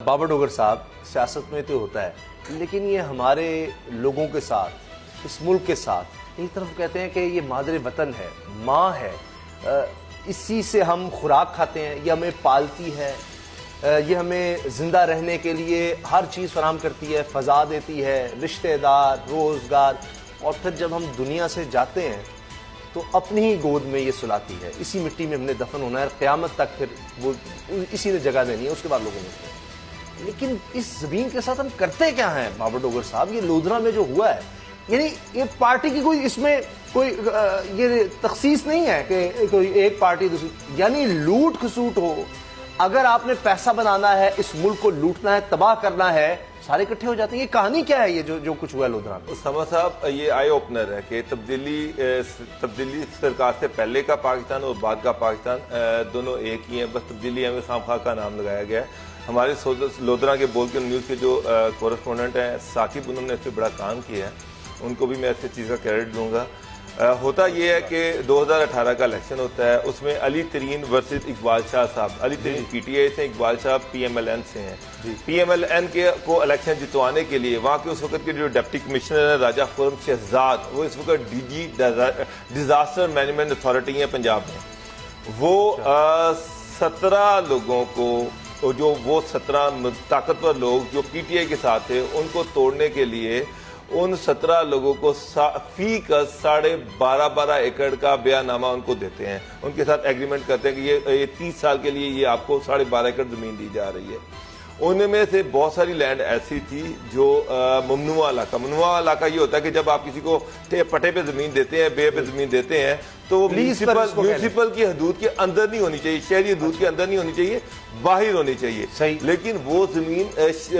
بابر ڈوگر صاحب سیاست میں تو ہوتا ہے لیکن یہ ہمارے لوگوں کے ساتھ, اس ملک کے ساتھ ایک طرف کہتے ہیں کہ یہ مادر وطن ہے, ماں ہے, اسی سے ہم خوراک کھاتے ہیں, یہ ہمیں پالتی ہے, یہ ہمیں زندہ رہنے کے لیے ہر چیز فراہم کرتی ہے, فضا دیتی ہے, رشتہ دار, روزگار, اور پھر جب ہم دنیا سے جاتے ہیں تو اپنی ہی گود میں یہ سلاتی ہے. اسی مٹی میں ہم نے دفن ہونا ہے, قیامت تک پھر وہ اسی نے جگہ دینی ہے, اس کے بعد لوگوں نے. لیکن اس زمین کے ساتھ ہم کرتے کیا ہیں بابر ڈوگر صاحب؟ یہ لودھرا میں جو ہوا ہے, یعنی یہ پارٹی کی کوئی اس میں کوئی یہ تخصیص نہیں ہے کہ کوئی ایک پارٹی دوسری, یعنی لوٹ کھسوٹ ہو. اگر آپ نے پیسہ بنانا ہے, اس ملک کو لوٹنا ہے, تباہ کرنا ہے, سارے اکٹھے ہو جاتے ہیں. یہ کہانی کیا ہے یہ جو کچھ ہوا ہے لودھرا میں؟ اسامہ صاحب, یہ آئی اوپنر ہے کہ تبدیلی سرکار سے پہلے کا پاکستان اور بعد کا پاکستان دونوں ایک ہی ہیں, بس تبدیلی ہمیں خام خواہ کا نام لگایا گیا ہے. ہمارے لودھرا کے بول کے نیوز کے جو کورسپونڈنٹ ہیں ثاقب, انہوں نے اس پہ بڑا کام کیا ہے, ان کو بھی میں اس چیز کا کریڈٹ دوں گا. ہوتا یہ ہے کہ 2018 کا الیکشن ہوتا ہے, اس میں علی ترین ورسز اقبال شاہ صاحب. علی ترین پی ٹی آئی سے, اقبال شاہ پی ایم ایل این سے ہیں. پی ایم ایل این کو الیکشن جتوانے کے لیے وہاں کے اس وقت کے جو ڈپٹی کمشنر ہیں راجہ خرم شہزاد, وہ اس وقت D G disaster management authority ہیں پنجاب میں, وہ 17 لوگوں کو, جو وہ 17 طاقتور لوگ جو پی ٹی آئی کے ساتھ تھے, ان کو توڑنے کے لیے ان 17 لوگوں کو فی کا 12.5 ایکڑ کا بیع نامہ ان کو دیتے ہیں. ان کے ساتھ ایگریمنٹ کرتے ہیں کہ یہ 30 سال کے لیے یہ آپ کو 12.5 ایکڑ زمین دی جا رہی ہے. ان میں سے بہت ساری لینڈ ایسی تھی جو ممنوعہ علاقہ یہ ہوتا ہے کہ جب آپ کسی کو پٹے پہ زمین دیتے ہیں, بے پہ زمین دیتے ہیں, تو وہ میونسپل کی حدود کے اندر نہیں ہونی چاہیے, شہری حدود کے اندر نہیں ہونی چاہیے, باہر ہونی چاہیے. صحیح. لیکن وہ زمین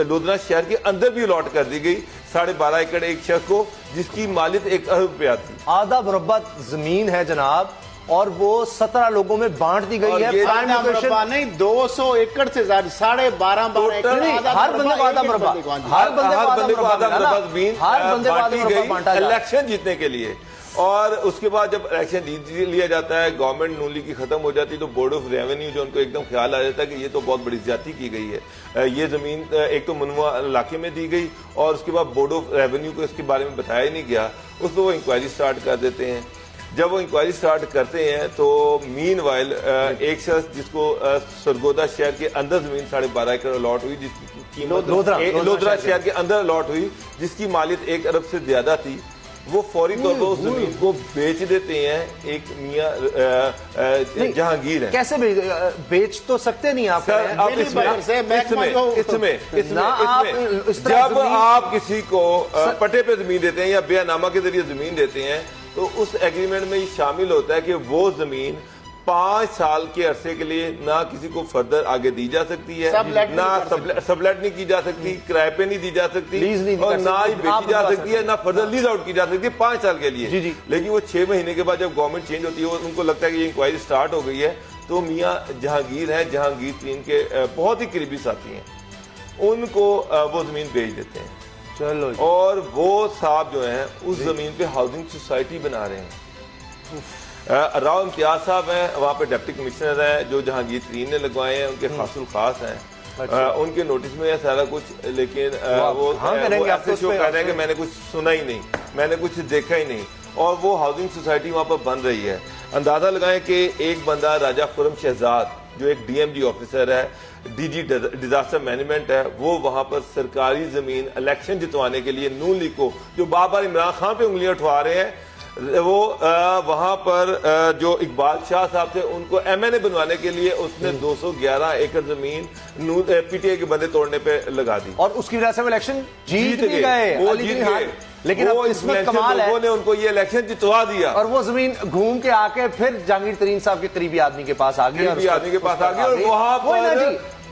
لودھرا شہر کے اندر بھی الاٹ کر دی گئی 12.5 ایکڑ ایک شخص کو, جس کی مالیت 1 ارب روپیہ تھی. آدھا مربع زمین ہے جناب, اور وہ 17 لوگوں میں بانٹ دی گئی ہے. مربع نہیں, 200 ایکڑ سے زیادہ, 12.5 ایکڑ. ہر بندے کو آدھا مربع, ہر بندے کو آدھا مربع زمین بانٹی گئی الیکشن جیتنے کے لیے. اور اس کے بعد جب الیکشن جیت لیا جاتا ہے, گورنمنٹ نون لیگ کی ختم ہو جاتی ہے, تو بورڈ آف ریونیو جو ان کو ایک دم خیال آ جاتا ہے کہ یہ تو بہت بڑی زیادتی کی گئی ہے. یہ زمین ایک تو ممنوعہ علاقے میں دی گئی, اور اس کے بعد بورڈ آف ریونیو کو اس کے بارے میں بتایا ہی نہیں گیا. اس پہ وہ انکوائری سٹارٹ کر دیتے ہیں. جب وہ انکوائری سٹارٹ کرتے ہیں تو مین وائل ایک شخص جس کو سرگودا شہر کے اندر زمین 12.5 ایکڑ الاٹ ہوئی, جس کی قیمت لودھرا شہر کے اندر الاٹ ہوئی, جس کی مالیت 1 ارب سے زیادہ تھی, وہ فوری طور پر اس زمین کو بیچ دیتے ہیں. ایک میاں جہانگیر ہے. کیسے بیچ تو سکتے نہیں آپ؟ جب آپ کسی کو پٹے پہ زمین دیتے ہیں یا بیع نامہ کے ذریعے زمین دیتے ہیں, تو اس ایگریمنٹ میں یہ شامل ہوتا ہے کہ وہ زمین 5 سال کے عرصے کے لیے نہ کسی کو فردر آگے دی جا سکتی ہے, نہ سبلیٹ نہیں کی جا سکتی, کرائے پہ نہیں دی جا سکتی, اور نہ ہی بیچی جا سکتی ہے, نہ فردر لیز آؤٹ کی جا سکتی ہے 5 سال کے لیے. لیکن وہ 6 مہینے کے بعد جب گورنمنٹ چینج ہوتی ہے, ان کو لگتا ہے کہ یہ انکوائری سٹارٹ ہو گئی ہے, تو میاں جہانگیر ہیں, جہانگیر ترین کے بہت ہی قریبی ساتھی ہیں, ان کو وہ زمین بیچ دیتے ہیں. چلو, اور وہ صاحب جو ہیں اس زمین پہ ہاؤسنگ سوسائٹی بنا رہے ہیں. راؤ امتیاز صاحب ہیں, وہاں پہ ڈپٹی کمشنر ہیں جو جہانگیر ترین نے لگوائے ہیں, ان کے خاص الخاص ہیں. ان کے نوٹس میں ہے سارا کچھ, لیکن وہ ایسے شو کر رہے ہیں کہ میں نے کچھ سنا ہی نہیں, میں نے کچھ دیکھا ہی نہیں. اور وہ ہاؤسنگ سوسائٹی وہاں پر بن رہی ہے. اندازہ لگائیں کہ ایک بندہ راجہ خرم شہزاد جو ایک ڈی ایم جی آفیسر ہے, ڈی جی ڈیزاسٹر مینجمنٹ ہے, وہ وہاں پر سرکاری زمین الیکشن جتوانے کے لیے نون لیگ کو, جو بار بار عمران خان پہ انگلیاں اٹھوا رہے ہیں, وہ وہاں پر جو اقبال شاہ صاحب تھے, ان کو ایم این اے بنوانے کے لیے اس نے 211 ایکڑ زمین پی ٹی آئی کے بندے توڑنے پہ لگا دی, اور اس کی وجہ سے وہ الیکشن جیت گئے. لیکن وہ اس میں لوگوں نے ان کو یہ الیکشن جتوا دیا, اور وہ زمین گھوم کے آ کے پھر جہانگیر ترین صاحب کے قریبی آدمی کے پاس آ گئی, اور وہاں پر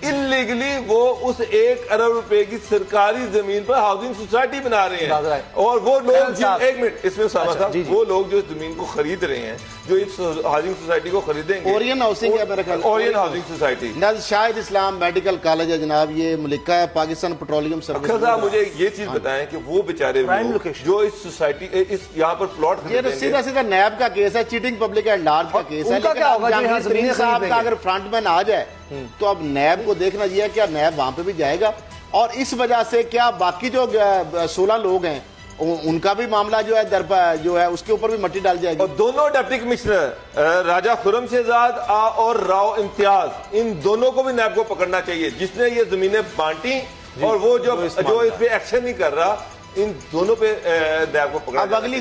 انلیگلی وہ اس 1 ارب روپے کی سرکاری زمین پر ہاؤسنگ سوسائٹی بنا رہے ہیں. اور وہ لوگ, ایک منٹ اس میں اسامہ صاحب, وہ لوگ جو زمین کو خرید رہے ہیں, جو اس ہاؤسنگ سوسائٹی کو خریدیں گے. اورین ہاؤسنگ ہے میرا خیال. اورین ہاؤسنگ سوسائٹی. شاہد اسلام میڈیکل کالج ہے جناب, یہ ملکہ ہے پاکستان پیٹرولیم سروس. اکھر صاحب مجھے یہ چیز بتائیں کہ وہ بیچارے جو اس سوسائٹی اس یہاں پر پلاٹ یہ تو سیدھا سیدھا نیب کا کیس ہے, چیٹنگ پبلک ایٹ لارج کا کیس ہے. ان کا کیا ہوگا جو یہاں زمینیں صاحب کا اگر فرنٹ مین آ جائے تو اب نیب کو دیکھنا یہ ہے کیا نیب وہاں پہ بھی جائے گا, اور اس وجہ سے کیا باقی جو 16 لوگ ہیں ان کا بھی معاملہ جو ہے جو ہے اس کے اوپر بھی مٹی ڈال جائے گی. اور دونوں ڈپٹی کمشنر راجہ خرم شہزاد اور راؤ امتیاز, ان دونوں کو بھی نیب کو پکڑنا چاہیے جس نے یہ زمینیں بانٹی اور وہ جو اس پہ ایکشن نہیں کر رہا, ان دونوں پہ نیب کو پکڑنا. اب اگلی